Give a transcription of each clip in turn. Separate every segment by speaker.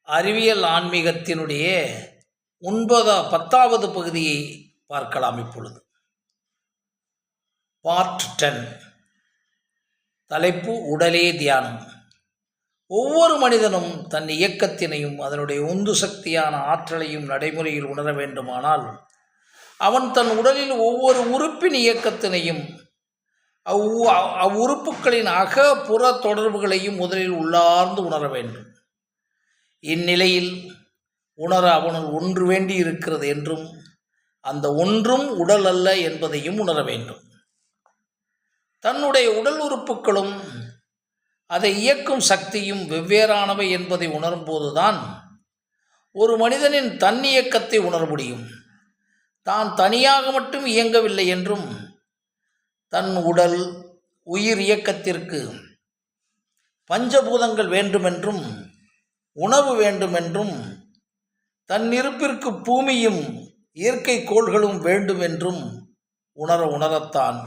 Speaker 1: அறிவியல் ஆன்மீகத்தினுடைய 10வது பகுதியை பார்க்கலாம். இப்பொழுது பார்ட் 10. தலைப்பு உடலே தியானம். ஒவ்வொரு மனிதனும் தன் இயக்கத்தினையும் அதனுடைய உந்து சக்தியான ஆற்றலையும் நடைமுறையில் உணர வேண்டுமானால் அவன் தன் உடலில் ஒவ்வொரு உறுப்பின் இயக்கத்தினையும் அவ்வுறுப்புகளின் அக புற தொடர்புகளையும் முதலில் உள்ளார்ந்து உணர வேண்டும். இந்நிலையில் உணர அவனுள் ஒன்று வேண்டி இருக்கிறது என்றும் அந்த ஒன்றும் உடல் அல்ல என்பதையும் உணர வேண்டும். தன்னுடைய உடல் உறுப்புகளும் அதை இயக்கும் சக்தியும் வெவ்வேறானவை என்பதை உணரும்போதுதான் ஒரு மனிதனின் தன் இயக்கத்தை உணர முடியும். தான் தனியாக மட்டும் இயங்கவில்லை என்றும் தன் உடல் உயிர் இயக்கத்திற்கு பஞ்சபூதங்கள் வேண்டுமென்றும் உணவு வேண்டுமென்றும் தன் இருப்பிற்கு பூமியும் இயற்கை கோள்களும் வேண்டுமென்றும் உணரத்தான்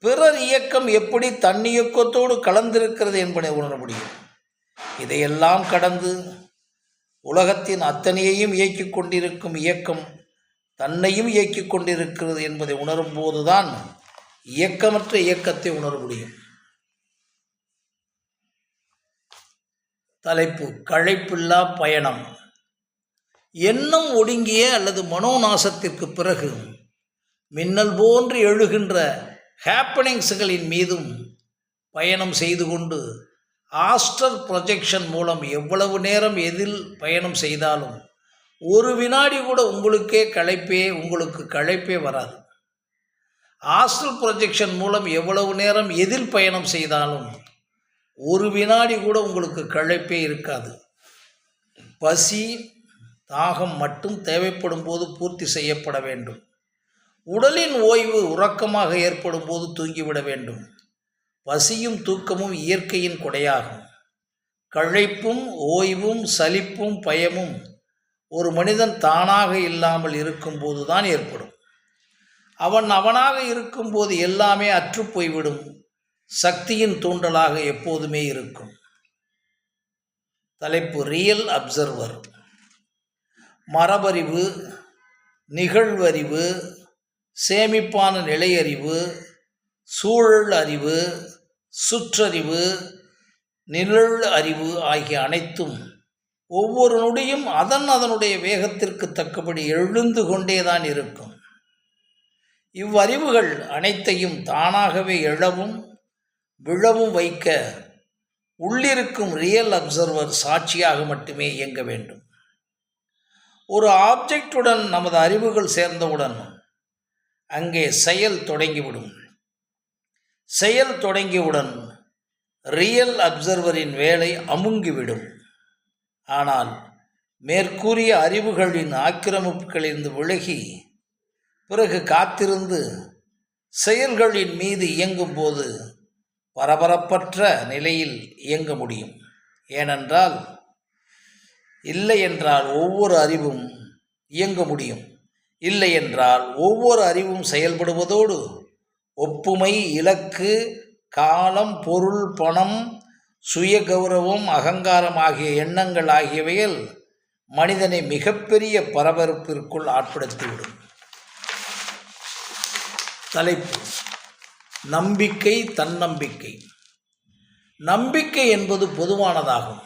Speaker 1: பிறர் இயக்கம் எப்படி தன்னியக்கத்தோடு கலந்திருக்கிறது என்பதை உணர முடியும். இதையெல்லாம் கடந்து உலகத்தின் அத்தனையையும் இயக்கிக் கொண்டிருக்கும் இயக்கம் தன்னையும் இயக்கிக் கொண்டிருக்கிறது என்பதை உணரும் போதுதான் இயக்கமற்ற இயக்கத்தை உணர முடியும். தலைப்பு களைப்பில்லா பயணம். எண்ணம் ஒடுங்கிய அல்லது மனோநாசத்திற்கு பிறகு மின்னல் போன்று எழுகின்ற ஹேப்பனிங்ஸ்களின் மீதும் பயணம் செய்து கொண்டு ஆஸ்ட்ரல் ப்ரொஜெக்ஷன் மூலம் எவ்வளவு நேரம் எதில் பயணம் செய்தாலும் ஒரு வினாடி கூட உங்களுக்கு களைப்பே வராது. ஆஸ்ட்ரல் ப்ரொஜெக்ஷன் மூலம் எவ்வளவு நேரம் எதில் பயணம் செய்தாலும் ஒரு வினாடி கூட உங்களுக்கு களைப்பே இருக்காது. பசி தாகம் மட்டும் தேவைப்படும் போது பூர்த்தி செய்யப்பட வேண்டும். உடலின் ஓய்வு உறக்கமாக ஏற்படும் போது தூங்கிவிட வேண்டும். பசியும் தூக்கமும் இயற்கையின் கொடையாகும். களைப்பும் ஓய்வும் சலிப்பும் பயமும் ஒரு மனிதன் தானாக இல்லாமல் இருக்கும்போது தான் ஏற்படும். அவனாக இருக்கும்போது எல்லாமே அற்று போய்விடும். சக்தியின் தூண்டலாக எப்போதுமே இருக்கும். தலைப்பு ரியல் அப்சர்வர். மரபறிவு, நிகழ்வறிவு, சேமிப்பான நிலையறிவு, சூழல் அறிவு, சுற்றறிவு, நிழல் அறிவு ஆகிய அனைத்தும் ஒவ்வொரு நொடியும் அதனுடைய வேகத்திற்கு தக்கபடி எழுந்து கொண்டேதான் இருக்கும். இவ்வறிவுகள் அனைத்தையும் தானாகவே எழவும் விழவும் வைக்க உள்ளிருக்கும் ரியல் அப்சர்வர் சாட்சியாக மட்டுமே இயங்க வேண்டும். ஒரு ஆப்ஜெக்டுடன் நமது அறிவுகள் சேர்ந்தவுடன் அங்கே செயல் தொடங்கிவிடும். செயல் தொடங்கியவுடன் ரியல் அப்சர்வரின் வேலை அமுங்கிவிடும். ஆனால் மேற்கூறிய அறிவுகளின் ஆக்கிரமிப்புகளிலிருந்து விலகி பிறகு காத்திருந்து செயல்களின் மீது இயங்கும்போது பரபரப்பற்ற நிலையில் இயங்க முடியும். ஏனென்றால் இல்லை என்றால் ஒவ்வொரு அறிவும் இயங்க முடியும். இல்லை என்றால் ஒவ்வொரு அறிவும் செயல்படுவதோடு ஒப்புமை, இலக்கு, காலம், பொருள், பணம், சுய கௌரவம், அகங்காரம் ஆகிய எண்ணங்கள் ஆகியவைகள் மனிதனை மிகப்பெரிய பரபரப்பிற்குள் ஆட்படுத்திவிடும். தலைப்பு நம்பிக்கை, தன்னம்பிக்கை. நம்பிக்கை என்பது பொதுவானதாகும்.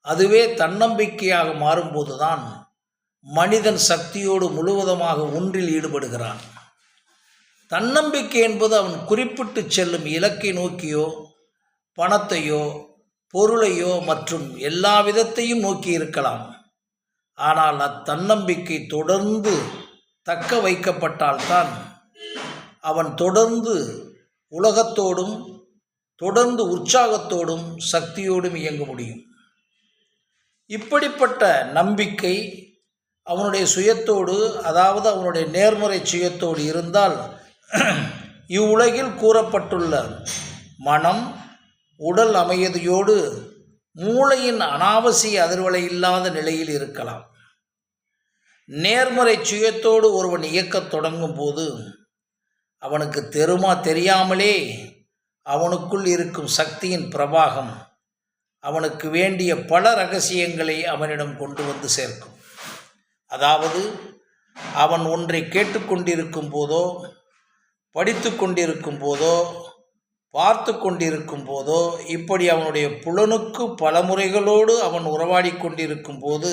Speaker 1: அதுவே தன்னம்பிக்கையாக மாறும்போதுதான் மனிதன் சக்தியோடு முழுவதுமாக ஒன்றில் ஈடுபடுகிறான். தன்னம்பிக்கை என்பது அவன் குறிப்பிட்டு செல்லும் இலக்கை நோக்கியோ பணத்தையோ பொருளையோ மற்றும் எல்லா விதத்தையும் நோக்கி இருக்கலாம். ஆனால் அத்தன்னம்பிக்கை தொடர்ந்து தக்க வைக்கப்பட்டால்தான் அவன் தொடர்ந்து உலகத்தோடும் தொடர்ந்து உற்சாகத்தோடும் சக்தியோடும் இயங்க முடியும். இப்படிப்பட்ட நம்பிக்கை அவனுடைய சுயத்தோடு, அதாவது அவனுடைய நேர்மறை சுயத்தோடு இருந்தால் இவ்வுலகில் கூறப்பட்டுள்ள மனம், உடல் அமைதியோடு மூளையின் அனாவசிய அதிர்வலை இல்லாத நிலையில் இருக்கலாம். நேர்மறை சுயத்தோடு ஒருவன் இயக்கத் தொடங்கும் போது அவனுக்கு தெரியாமலே அவனுக்குள் இருக்கும் சக்தியின் பிரபாகம் அவனுக்கு வேண்டிய பல ரகசியங்களை அவனிடம் கொண்டு வந்து சேர்க்கும். அதாவது அவன் ஒன்றை கேட்டுக்கொண்டிருக்கும் போதோ, படித்து கொண்டிருக்கும் போதோ, பார்த்து கொண்டிருக்கும் போதோ, இப்படி அவனுடைய புலனுக்கு பல முறைகளோடு அவன் உறவாடி கொண்டிருக்கும் போது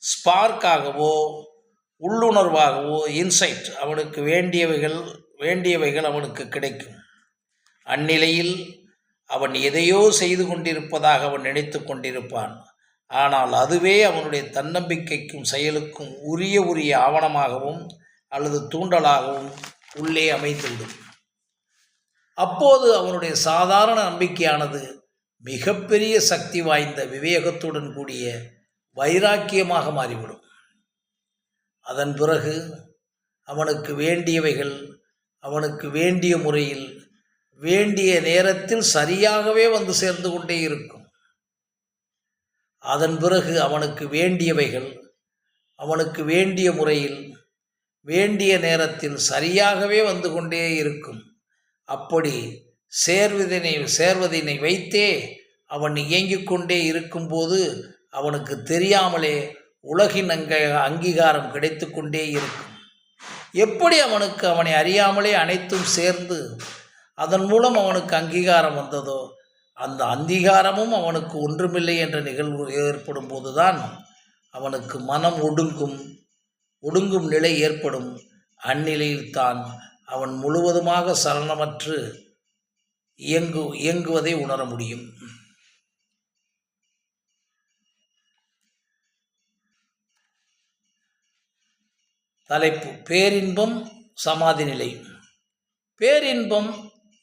Speaker 1: ஸ்பார்க்காகவோ உள்ளுணர்வாகவோ இன்சைட் அவனுக்கு வேண்டியவைகள் அவனுக்கு கிடைக்கும். அந்நிலையில் அவன் எதையோ செய்து கொண்டிருப்பதாக அவன் நினைத்து கொண்டிருப்பான். ஆனால் அதுவே அவனுடைய தன்னம்பிக்கைக்கும் செயலுக்கும் உரிய ஆவணமாகவும் அல்லது தூண்டலாகவும் உள்ளே அமைந்துவிடும். அப்போது அவனுடைய சாதாரண நம்பிக்கையானது மிகப்பெரிய சக்தி வாய்ந்த விவேகத்துடன் கூடிய வைராக்கியமாக மாறிவிடும். அதன் பிறகு அவனுக்கு வேண்டியவைகள் அவனுக்கு வேண்டிய முறையில் வேண்டிய நேரத்தில் சரியாகவே வந்து சேர்ந்து கொண்டே இருக்கும். அதன் பிறகு அவனுக்கு வேண்டியவைகள் அவனுக்கு வேண்டிய முறையில் வேண்டிய நேரத்தில் சரியாகவே வந்து கொண்டே இருக்கும். அப்படி சேர்வதினை வைத்தே அவன் இயங்கிக் கொண்டே இருக்கும்போது அவனுக்கு தெரியாமலே உலகின் அங்கீகாரம் கிடைத்து கொண்டே இருக்கும். எப்படி அவனுக்கு அவனை அறியாமலே அனைத்தும் சேர்ந்து அதன் மூலம் அவனுக்கு அங்கீகாரம் வந்ததோ, அந்த அங்கீகாரமும் அவனுக்கு ஒன்றுமில்லை என்ற நிகழ்வு ஏற்படும் போதுதான் அவனுக்கு மனம் ஒடுங்கும் நிலை ஏற்படும். அந்நிலையில்தான் அவன் முழுவதுமாக சலனமற்று இயங்குவதை உணர முடியும். தலைப்பு: பேரின்பம், சமாதி நிலை. பேரின்பம்,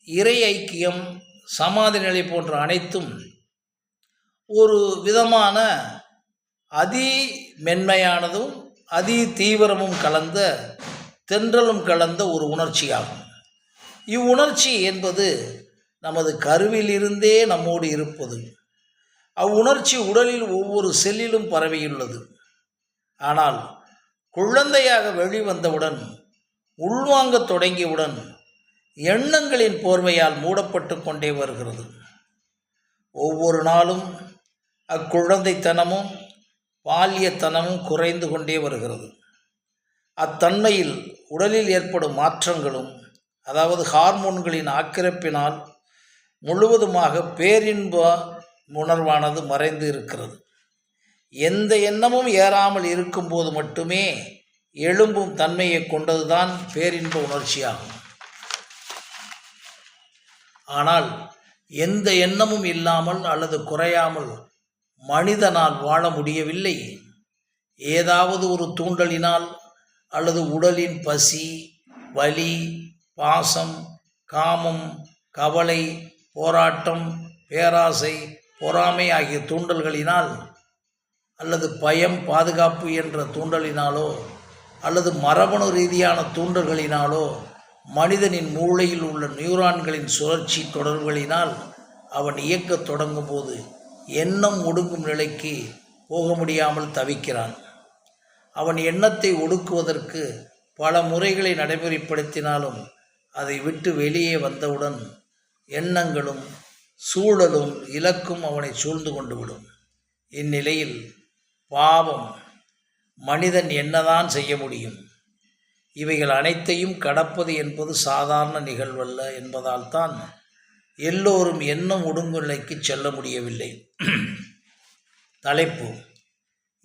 Speaker 1: இறை ஐக்கியம், சமாதி நிலை போன்ற அனைத்தும் ஒரு விதமான அதி மென்மையானதும் அதி தீவிரமும் கலந்த தென்றலும் கலந்த ஒரு உணர்ச்சியாகும். இவ்வுணர்ச்சி என்பது நமது கருவிலிருந்தே நம்மோடு இருப்பது. அவ்வுணர்ச்சி உடலில் ஒவ்வொரு செல்லிலும் பரவியுள்ளது. ஆனால் குழந்தையாக வெளிவந்தவுடன், உள்வாங்க தொடங்கியவுடன் எண்ணங்களின் போர்வையால் மூடப்பட்டு கொண்டே வருகிறது. ஒவ்வொரு நாளும் அக்குழந்தைத்தனமும் பால்யத்தனமும் குறைந்து கொண்டே வருகிறது. அத்தன்மையில் உடலில் ஏற்படும் மாற்றங்களும், அதாவது ஹார்மோன்களின் ஆக்கிரமிப்பினால் முழுவதுமாக பேரின்ப உணர்வானது மறைந்து இருக்கிறது. எந்த எண்ணமும் ஏறாமல் இருக்கும்போது மட்டுமே எழும்பும் தன்மையை கொண்டதுதான் பேரின்ப உணர்ச்சியாகும். ஆனால் எந்த எண்ணமும் இல்லாமல் அல்லது குறையாமல் மனிதனால் வாழ முடியவில்லை. ஏதாவது ஒரு தூண்டலினால் அல்லது உடலின் பசி, வலி, பாசம், காமம், கவலை, போராட்டம், பேராசை, பொறாமை ஆகிய தூண்டல்களினால், அல்லது பயம், பாதுகாப்பு என்ற தூண்டலினாலோ, அல்லது மரபணு ரீதியான தூண்டல்களினாலோ, மனிதனின் மூளையில் உள்ள நியூரான்களின் சுழற்சி தொடர்புகளினால் அவன் இயக்கத் தொடங்கும் போது எண்ணம் ஒடுங்கும் நிலைக்கு போக முடியாமல் தவிக்கிறான். அவன் எண்ணத்தை ஒடுக்குவதற்கு பல முறைகளை நடைமுறைப்படுத்தினாலும் அதை விட்டு வெளியே வந்தவுடன் எண்ணங்களும் சூழலும் இலக்கும் அவனை சூழ்ந்து கொண்டு விடும். இந்நிலையில் பாவம், மனிதன் என்னதான் செய்ய முடியும்? இவைகள் அனைத்தையும் கடப்பது என்பது சாதாரண நிகழ்வல்ல என்பதால் தான் எல்லோரும் எண்ணம் ஒடுங்கும் நிலைக்கு செல்ல முடியவில்லை. தலைப்பு: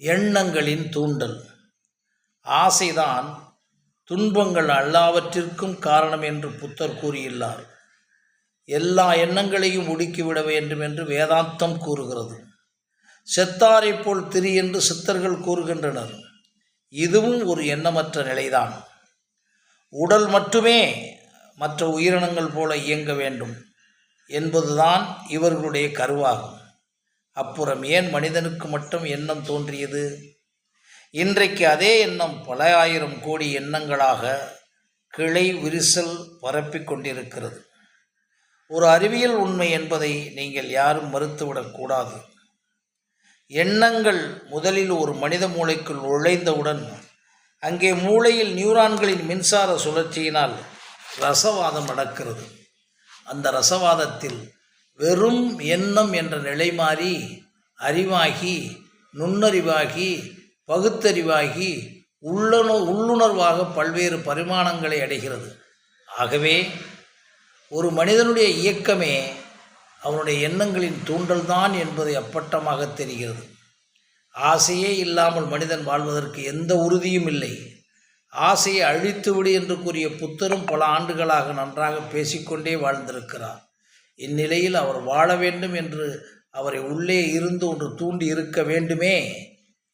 Speaker 1: எண்ணங்களின் தூண்டல். ஆசைதான் துன்பங்கள் எல்லாவற்றிற்கும் காரணம் என்று புத்தர் கூறியுள்ளார். எல்லா எண்ணங்களையும் ஒடுக்கிவிட வேண்டும் என்று வேதாந்தம் கூறுகிறது. செத்தாரை போல் திரி என்று சித்தர்கள் கூறுகின்றனர். இதுவும் ஒரு எண்ணமற்ற நிலைதான். உடல் மட்டுமே மற்ற உயிரினங்கள் போல இயங்க வேண்டும் என்பதுதான் இவர்களுடைய கருவாகும். அப்புறம் ஏன் மனிதனுக்கு மட்டும் எண்ணம் தோன்றியது? இன்றைக்கு அதே எண்ணம் பல ஆயிரம் கோடி எண்ணங்களாக கிளை விரிசல் பரப்பிக் கொண்டிருக்கிறது. ஒரு அறிவியல் உண்மை என்பதை நீங்கள் யாரும் மறுத்துவிடக்கூடாது. எண்ணங்கள் முதலில் ஒரு மனித மூளைக்குள் நுழைந்தவுடன் அங்கே மூளையில் நியூரான்களின் மின்சார சுழற்சியினால் ரசவாதம் நடக்கிறது. அந்த ரசவாதத்தில் வெறும் எண்ணம் என்ற நிலை மாறி அறிவாகி, நுண்ணறிவாகி, பகுத்தறிவாகி, உள்ளுணர்வாக பல்வேறு பரிமாணங்களை அடைகிறது. ஆகவே ஒரு மனிதனுடைய இயக்கமே அவனுடைய எண்ணங்களின் தூண்டல்தான் என்பது அப்பட்டமாக தெரிகிறது. ஆசையே இல்லாமல் மனிதன் வாழ்வதற்கு எந்த உறுதியும் இல்லை. ஆசையை அழித்துவிடு என்று கூறிய புத்தரும் பல ஆண்டுகளாக நன்றாக பேசிக்கொண்டே வாழ்ந்திருக்கிறார். இந்நிலையில் அவர் வாழ வேண்டும் என்று அவரை உள்ளே இருந்து ஒன்று தூண்டி இருக்க வேண்டுமே,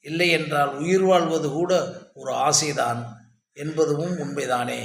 Speaker 1: இல்லை என்றால் உயிர் வாழ்வது கூட ஒரு ஆசைதான் என்பதும் உண்மைதானே.